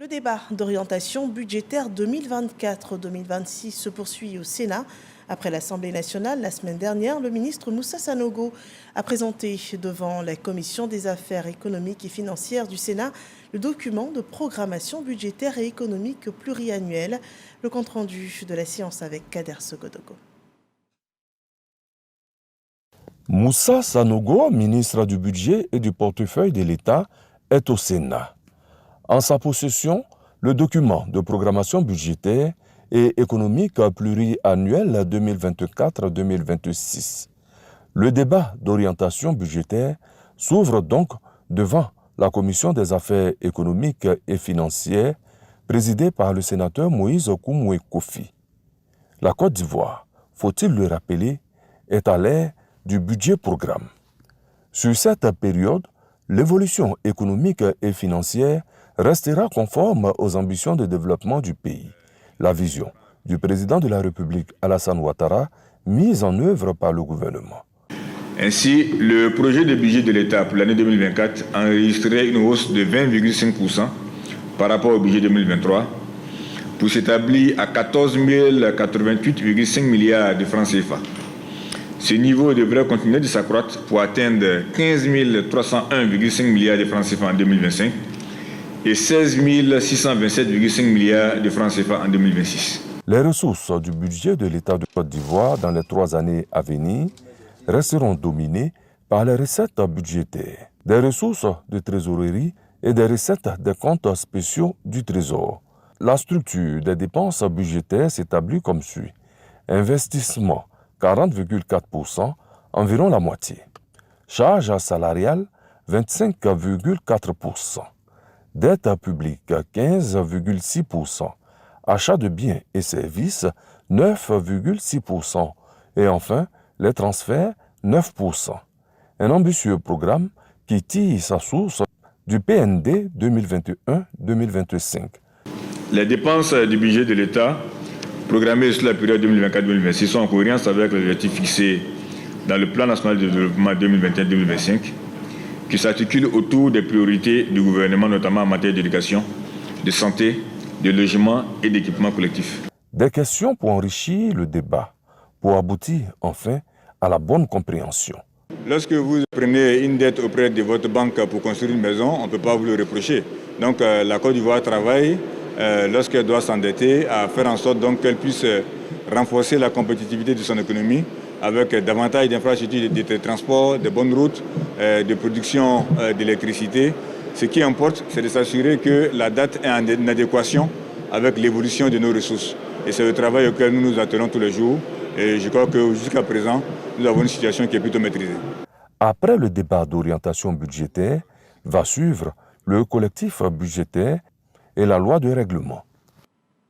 Le débat d'orientation budgétaire 2024-2026 se poursuit au Sénat. Après l'Assemblée nationale, la semaine dernière, le ministre Moussa Sanogo a présenté devant la Commission des affaires économiques et financières du Sénat le document de programmation budgétaire et économique pluriannuelle. Le compte-rendu de la séance avec Kader Sogodogo. Moussa Sanogo, ministre du Budget et du portefeuille de l'État, est au Sénat. En sa possession, le document de programmation budgétaire et économique pluriannuelle 2024-2026. Le débat d'orientation budgétaire s'ouvre donc devant la Commission des affaires économiques et financières présidée par le sénateur Moïse Okoumoué Kofi. La Côte d'Ivoire, faut-il le rappeler, est à l'ère du budget-programme. Sur cette période, l'évolution économique et financière restera conforme aux ambitions de développement du pays. La vision du président de la République Alassane Ouattara, mise en œuvre par le gouvernement. Ainsi, le projet de budget de l'État pour l'année 2024 enregistrait une hausse de 20,5% par rapport au budget 2023 pour s'établir à 14 088,5 milliards de francs CFA. Ce niveau devrait continuer de s'accroître pour atteindre 15 301,5 milliards de francs CFA en 2025 et 16 627,5 milliards de francs CFA en 2026. Les ressources du budget de l'État de Côte d'Ivoire dans les 3 années à venir resteront dominées par les recettes budgétaires, des ressources de trésorerie et des recettes des comptes spéciaux du Trésor. La structure des dépenses budgétaires s'établit comme suit. Investissement 40,4%, environ la moitié. Charges salariales 25,4%. Dette publique 15,6%. Achat de biens et services 9,6%. Et enfin, les transferts 9%. Un ambitieux programme qui tire sa source du PND 2021-2025. Les dépenses du budget de l'État programmées sur la période 2024-2026 sont en cohérence avec les objectifs fixés dans le plan national de développement 2021-2025 qui s'articule autour des priorités du gouvernement, notamment en matière d'éducation, de santé, de logement et d'équipement collectif. Des questions pour enrichir le débat, pour aboutir enfin à la bonne compréhension. Lorsque vous prenez une dette auprès de votre banque pour construire une maison, on ne peut pas vous le reprocher. Donc la Côte d'Ivoire travaille, lorsqu'elle doit s'endetter, à faire en sorte qu'elle puisse renforcer la compétitivité de son économie avec davantage d'infrastructures de transport, de bonnes routes, de production d'électricité. Ce qui importe, c'est de s'assurer que la dette est en adéquation avec l'évolution de nos ressources. Et c'est le travail auquel nous nous attelons tous les jours. Et je crois que jusqu'à présent, nous avons une situation qui est plutôt maîtrisée. Après le débat d'orientation budgétaire, va suivre le collectif budgétaire et la loi de règlement.